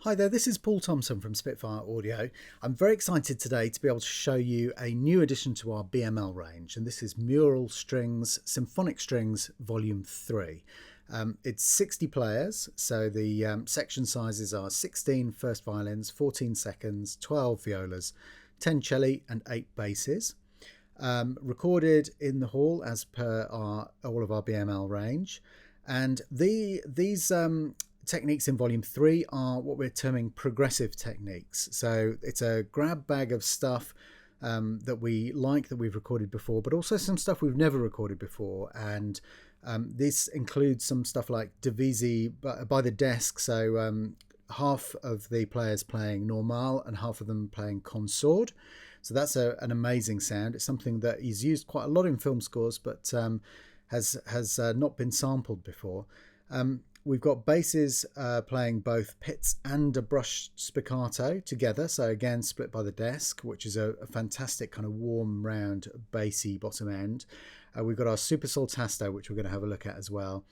Hi there, this is Paul Thompson from Spitfire Audio. I'm very excited today to be able to show you a new addition to our BML range, and this is Mural Symphonic Strings Volume 3. It's 60 players, so the section sizes are 16 first violins, 14 seconds, 12 violas, 10 cello and 8 basses. Recorded in the hall as per all of our BML range, and these techniques in volume 3 are what we're terming progressive techniques. So it's a grab bag of stuff that we like, that we've recorded before, but also some stuff we've never recorded before. And this includes some stuff like divisi by the desk, so half of the players playing normal and half of them playing consort. So that's an amazing sound. It's something that is used quite a lot in film scores, but has not been sampled before. We've got basses playing both pits and a brushed spiccato together, so again split by the desk, which is a fantastic kind of warm, round, bassy bottom end. We've got our super saltasto, which we're going to have a look at as well,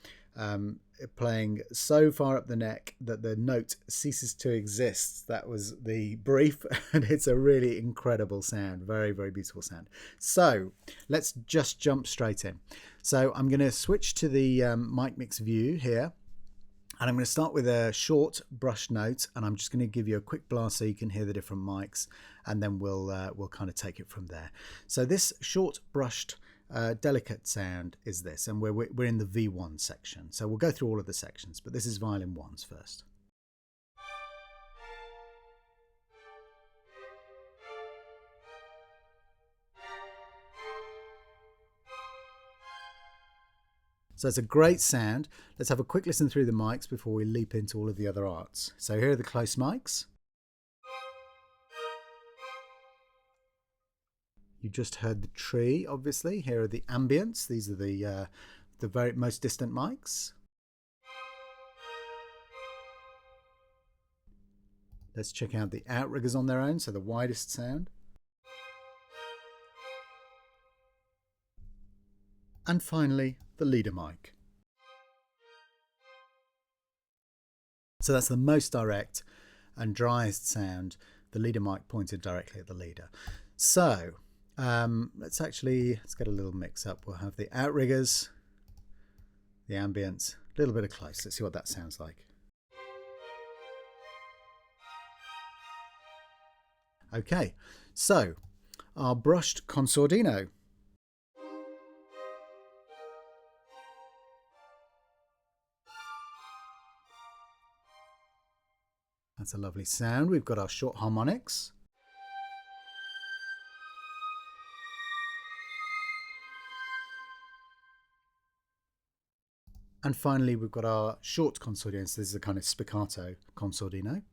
playing so far up the neck that the note ceases to exist. That was the brief, and it's a really incredible sound, very, very beautiful sound. So let's just jump straight in. So I'm going to switch to the mic mix view here. And I'm going to start with a short brush note, and I'm just going to give you a quick blast so you can hear the different mics, and then we'll kind of take it from there. So this short brushed delicate sound is this, and we're in the V1 section. So we'll go through all of the sections, but this is violin ones first. So it's a great sound. Let's have a quick listen through the mics before we leap into all of the other arts. So here are the close mics. You just heard the tree, obviously. Here are the ambients. These are the very most distant mics. Let's check out the outriggers on their own, so the widest sound. And finally, the leader mic. So that's the most direct and driest sound, the leader mic pointed directly at the leader. So let's get a little mix up. We'll have the outriggers, the ambience, a little bit of close. Let's see what that sounds like. Okay, so our brushed consordino. That's a lovely sound. We've got our short harmonics. And finally, we've got our short consordino. So this is a kind of spiccato consordino.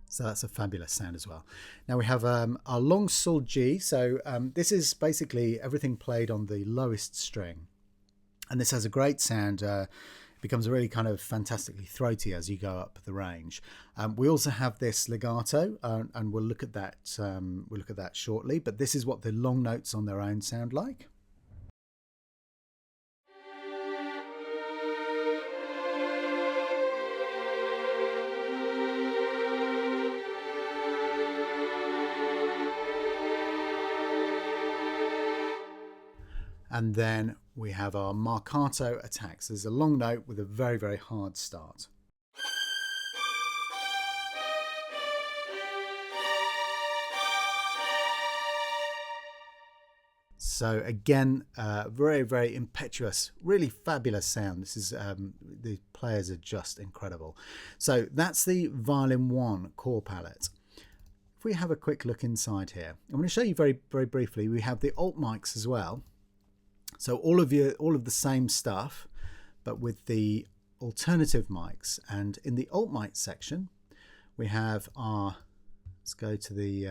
So that's a fabulous sound as well. Now we have our long sol G. So this is basically everything played on the lowest string. And this has a great sound. It becomes really kind of fantastically throaty as you go up the range. We also have this legato, and we'll look at that. We'll look at that shortly. But this is what the long notes on their own sound like. And then we have our marcato attacks. There's a long note with a very, very hard start. So again, very, very impetuous, really fabulous sound. This is the players are just incredible. So that's the violin 1 core palette. If we have a quick look inside here, I'm going to show you very, very briefly. We have the alt mics as well. So all of the same stuff, but with the alternative mics. And in the alt mic section, we have our, let's go to the,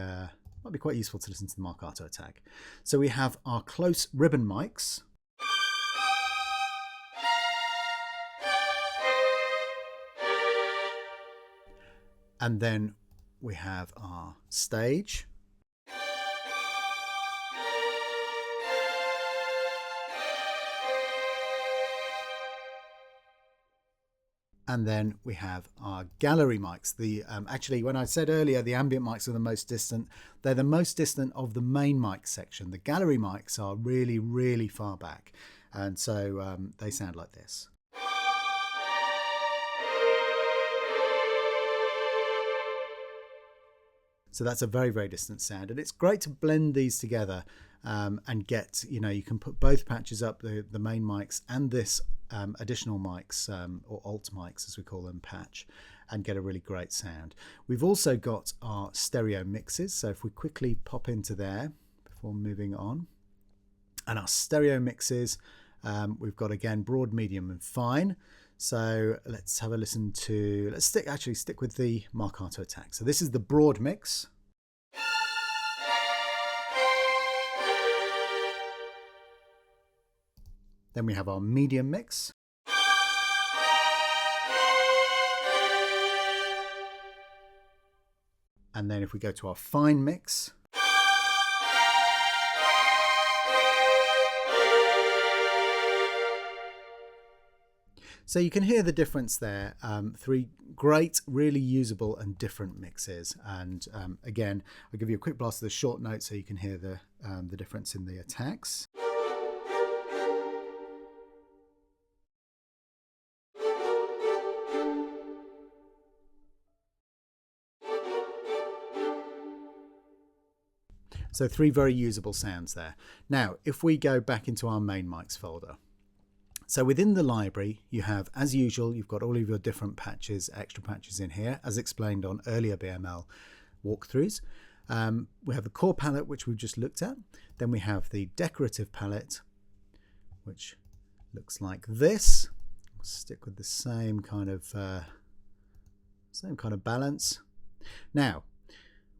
might be quite useful to listen to the marcato attack. So we have our close ribbon mics. And then we have our stage. And then we have our gallery mics. Actually, when I said earlier the ambient mics are the most distant, they're the most distant of the main mic section. The gallery mics are really, really far back. And so they sound like this. So that's a very, very distant sound. And it's great to blend these together and get, you can put both patches up, the main mics and this additional mics, or alt mics as we call them, patch, and get a really great sound. We've also got our stereo mixes. So if we quickly pop into there before moving on, and our stereo mixes, we've got again broad, medium and fine. So let's have a listen to, let's stick with the Marcato attack. So this is the broad mix. Then we have our medium mix. And then if we go to our fine mix, so you can hear the difference there. Three great, really usable and different mixes. And again, I'll give you a quick blast of the short note so you can hear the difference in the attacks. So three very usable sounds there. Now, if we go back into our main mics folder, so within the library, you have, as usual, you've got all of your different patches, extra patches in here, as explained on earlier BML walkthroughs. We have the core palette, which we've just looked at. Then we have the decorative palette, which looks like this. We'll stick with the same kind of balance. Now,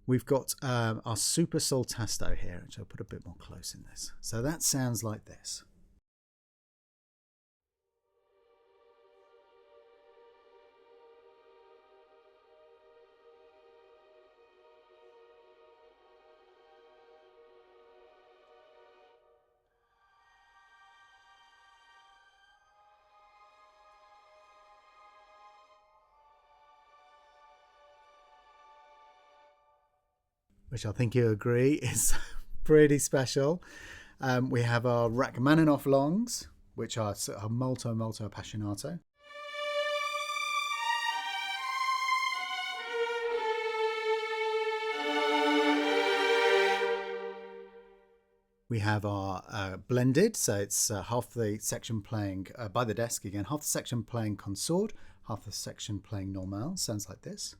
we've got our Super Soltasto here, which I'll put a bit more close in this. So that sounds like this. Which I think you agree is pretty special. We have our Rachmaninoff longs, which are molto appassionato. We have our blended, so it's half the section playing by the desk again, half the section playing consort, half the section playing normal. Sounds like this.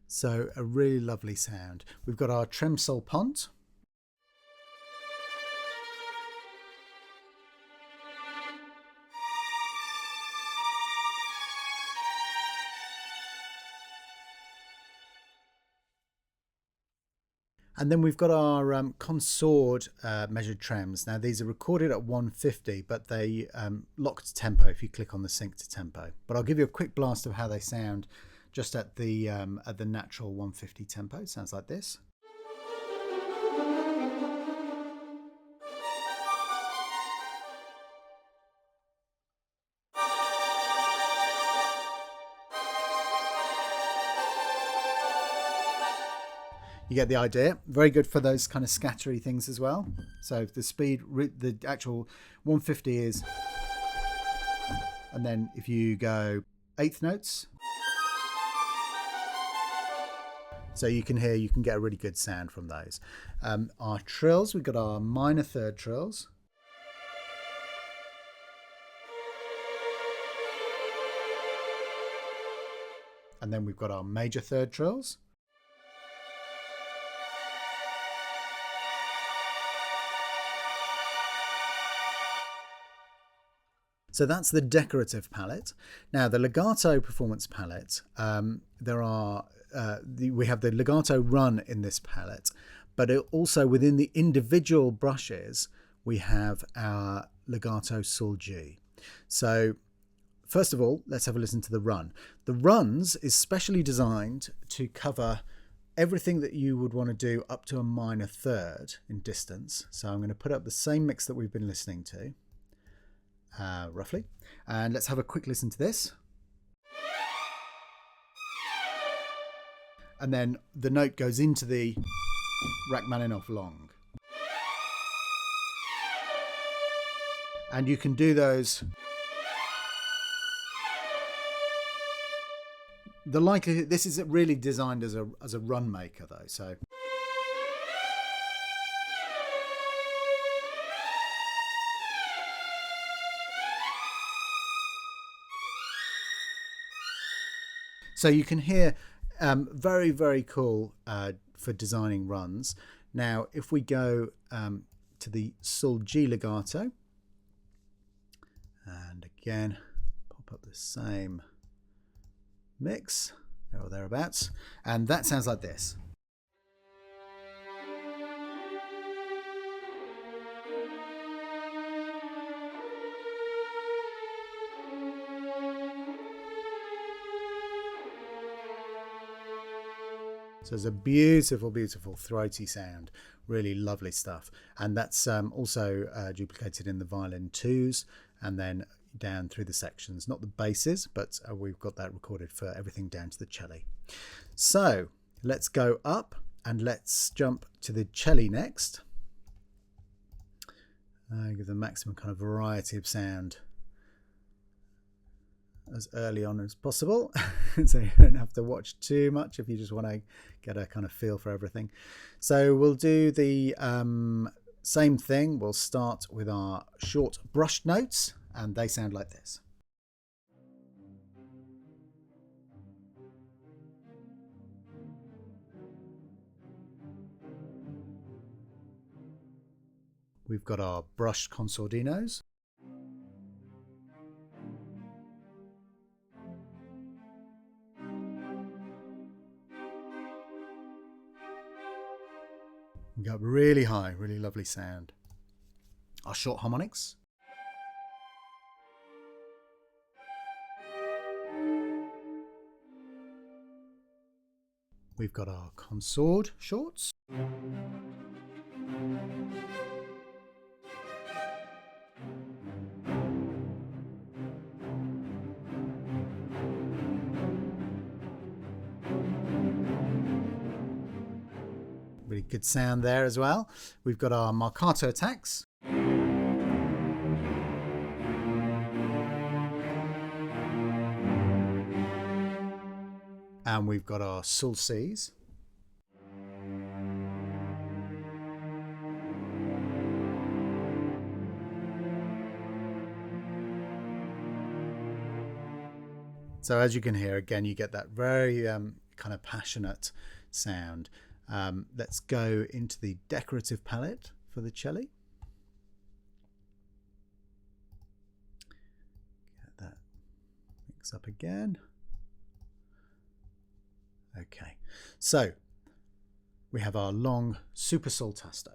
So a really lovely sound. We've got our trem sol pont. And then we've got our consort measured trems. Now these are recorded at 150, but they lock to tempo if you click on the sync to tempo. But I'll give you a quick blast of how they sound just at the natural 150 tempo. It sounds like this. You get the idea. Very good for those kind of scattery things as well. So the speed, the actual 150 is, and then if you go eighth notes, so you can get a really good sound from those. Our trills, we've got our minor third trills. And then we've got our major third trills. So that's the decorative palette. Now the legato performance palette, we have the legato run in this palette, but also within the individual brushes, we have our legato sol G. So first of all, let's have a listen to the run. The runs is specially designed to cover everything that you would want to do up to a minor third in distance. So I'm going to put up the same mix that we've been listening to, roughly. And let's have a quick listen to this. And then the note goes into the Rachmaninoff long. And you can do those. The likelihood, this is really designed as a run maker though, so you can hear very, very cool for designing runs. Now, if we go to the Sol G legato, and again, pop up the same mix, there or thereabouts, and that sounds like this. So it's a beautiful, beautiful throaty sound, really lovely stuff. And that's also duplicated in the Violin 2s and then down through the sections, not the basses, but we've got that recorded for everything down to the cello. So let's go up and let's jump to the cello next. Give the maximum kind of variety of sound as early on as possible, so you don't have to watch too much if you just want to get a kind of feel for everything. So we'll do the same thing. We'll start with our short brushed notes, and they sound like this. We've got our brushed consordinos. We got really high, really lovely sound. Our short harmonics. We've got our consord shorts. Really good sound there as well. We've got our marcato attacks. And we've got our sul Cs. So as you can hear, again, you get that very kind of passionate sound. Let's go into the decorative palette for the cello. Get that mix up again. Okay, so we have our long super sol tasto.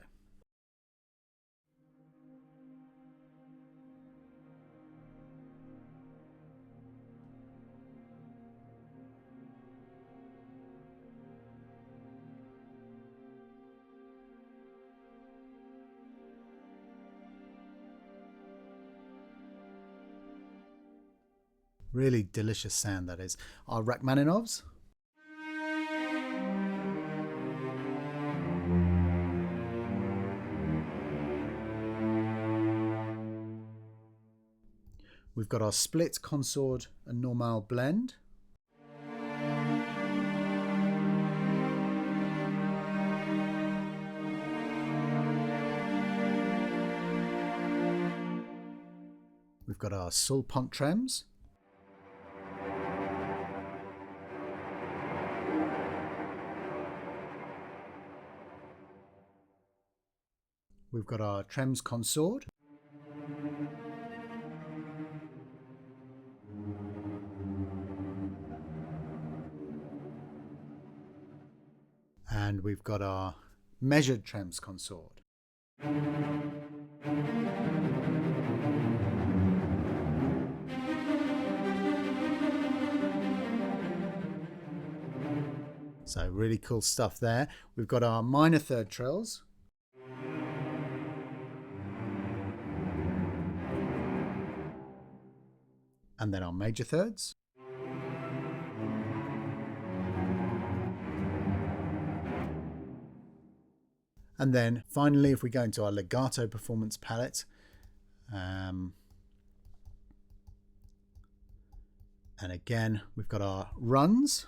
Really delicious sound that is. Our Rachmaninoffs. We've got our split consord and normal blend. We've got our sul pont trems. We've got our trems consord. And we've got our measured trems consord. So really cool stuff there. We've got our minor third trills. And then our major thirds. And then finally, if we go into our legato performance palette, and again, we've got our runs.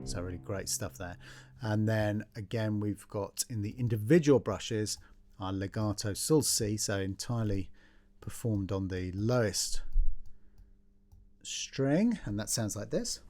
So really great stuff there. And then again, we've got in the individual brushes, our legato sul C, so entirely performed on the lowest string, and that sounds like this.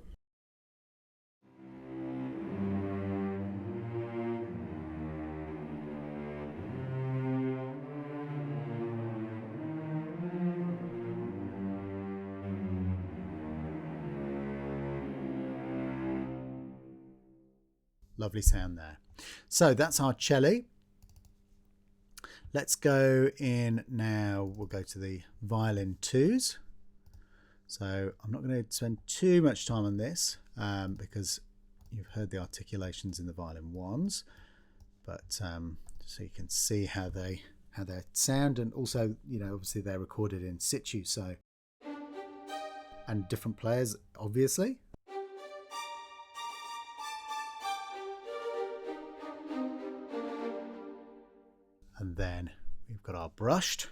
Lovely sound there. So that's our cello. Let's go in now. We'll go to the violin 2s. So I'm not going to spend too much time on this because you've heard the articulations in the violin 1s, but so you can see how they sound, and also, you know, obviously they're recorded in situ, so, and different players obviously. And then we've got our brushed.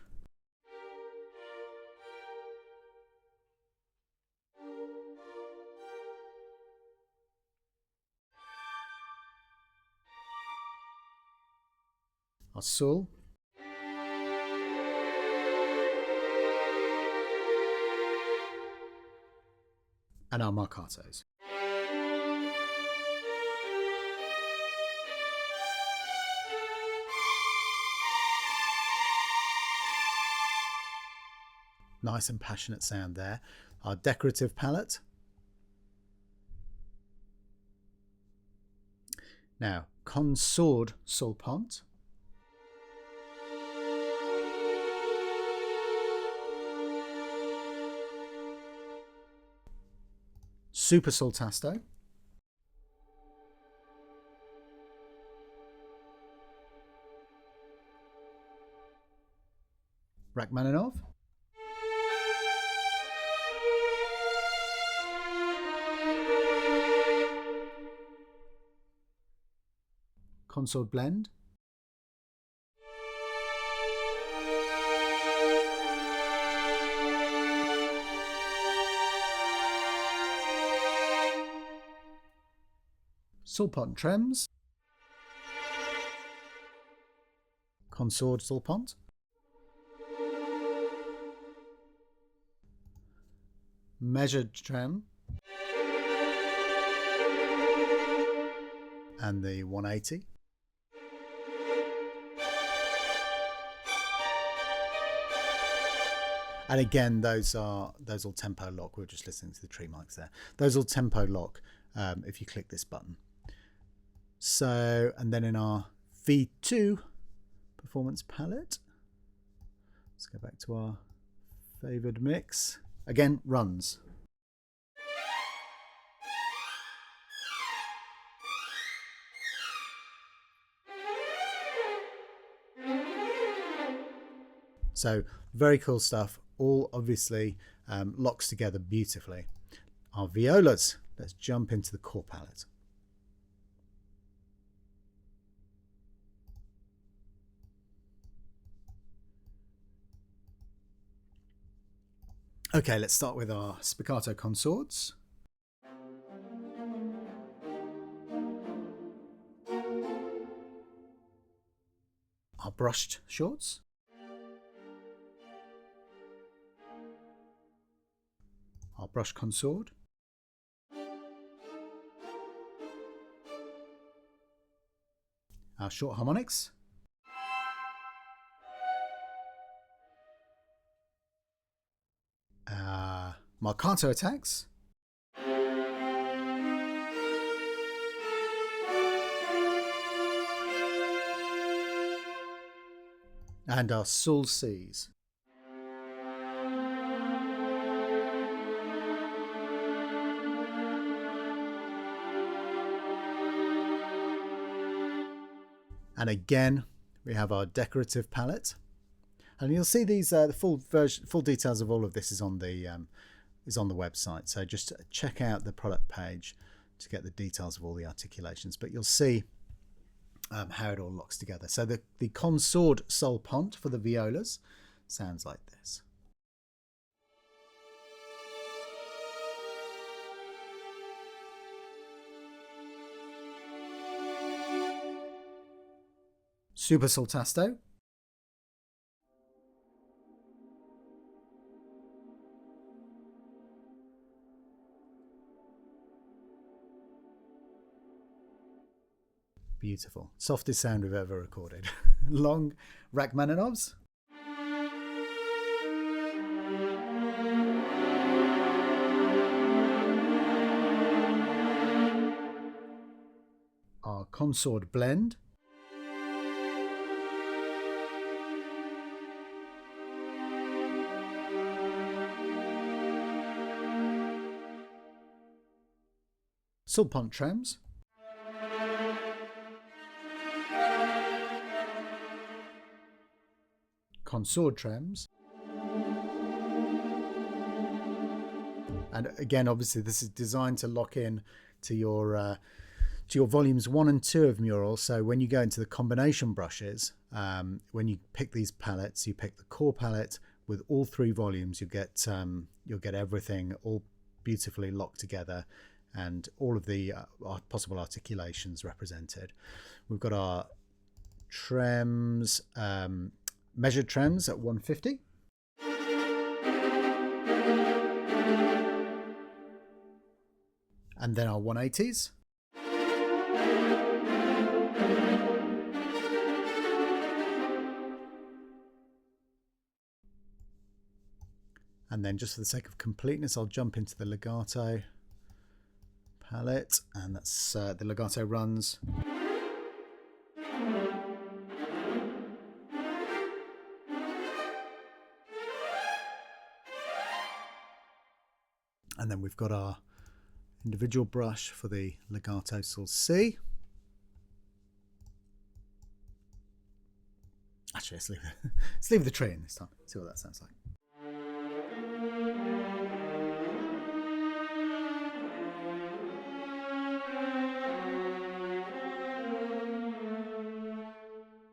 Our sul. And our marcatos. Nice and passionate sound there. Our decorative palette. Now, consord sul pont. Super sul tasto. Rachmaninoff. Consort blend. Sul pont trems. Consort sul pont. Measured trem. And the 180. And again, those all tempo lock. We're just listening to the tree mics there. Those all tempo lock if you click this button. So, and then in our V2 performance palette, let's go back to our favored mix. Again, runs. So very cool stuff. All obviously locks together beautifully. Our violas. Let's jump into the core palette. Okay, let's start with our spiccato consorts. Our brushed shorts. Our brush consort. Our short harmonics. Marcato attacks. and our sul Cs. And again, we have our decorative palette, and you'll see these the full details of all of this is on the website. So just check out the product page to get the details of all the articulations. But you'll see how it all locks together. So the consort sol pont for the violas sounds like this. Super sol tasto. Beautiful. Softest sound we've ever recorded. Long Rachmaninoffs. Our consort blend. Sul pont trams. Consort trams. And again, obviously this is designed to lock in to your volumes 1 and 2 of Mural. So when you go into the combination brushes, when you pick these palettes, you pick the core palette with all 3 volumes. You'll get everything all beautifully locked together, and all of the possible articulations represented. We've got our trems, measured trems at 150. And then our 180s. And then just for the sake of completeness, I'll jump into the legato palette, and that's the legato runs. And then we've got our individual brush for the legato sul C. Actually, let's leave the tree in this time. See what that sounds like.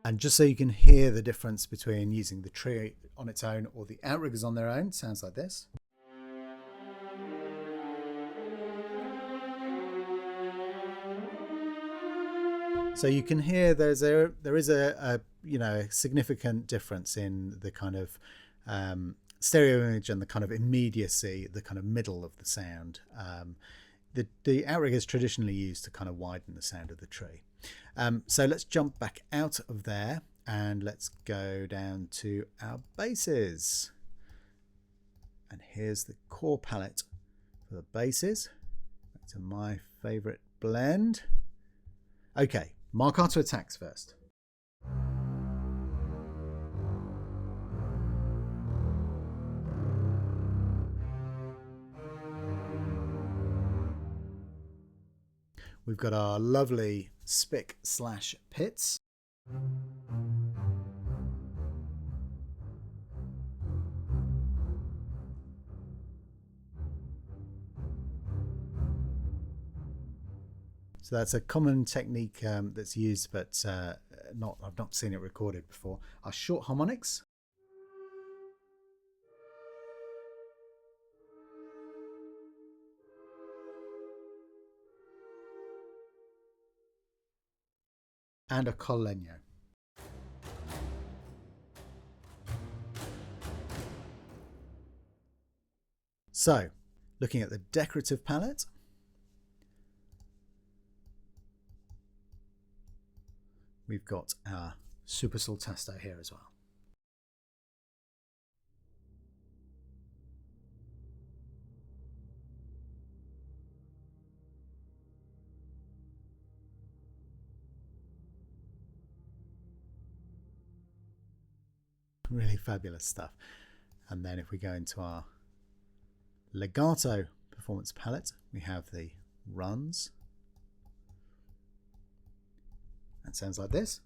And just so you can hear the difference between using the tree on its own or the outriggers on their own, sounds like this. So you can hear there is a significant difference in the kind of stereo image and the kind of immediacy, the kind of middle of the sound. The outrigger is traditionally used to kind of widen the sound of the tree. So let's jump back out of there and let's go down to our basses. And here's the core palette for the basses. Back to my favorite blend. Okay, marcato attacks first. We've got our lovely spic/pits. So that's a common technique that's used, but I've not seen it recorded before. Our short harmonics. And a col legno. So, looking at the decorative palette, we've got our super sul tasto here as well. Really fabulous stuff. And then if we go into our legato performance palette, we have the runs. That sounds like this.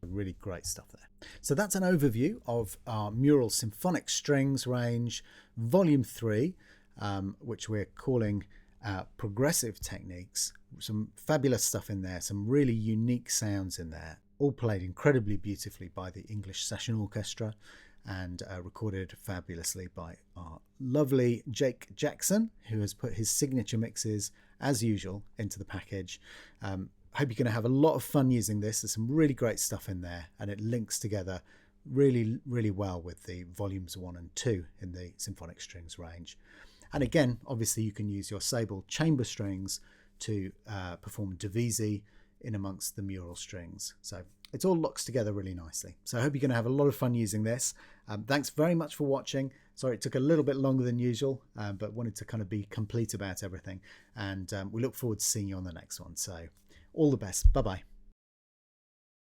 Really great stuff there. So that's an overview of our Mural Symphonic Strings range, Volume 3, which we're calling Progressive Techniques. Some fabulous stuff in there, some really unique sounds in there, all played incredibly beautifully by the English Session Orchestra and recorded fabulously by our lovely Jake Jackson, who has put his signature mixes, as usual, into the package. Hope you're going to have a lot of fun using this. There's some really great stuff in there, and it links together really, really well with the volumes 1 and 2 in the symphonic strings range. And again, obviously you can use your Sable chamber strings to perform divisi in amongst the mural strings. So it all locks together really nicely. So I hope you're going to have a lot of fun using this. Thanks very much for watching. Sorry it took a little bit longer than usual, but wanted to kind of be complete about everything. And we look forward to seeing you on the next one. So all the best. Bye-bye.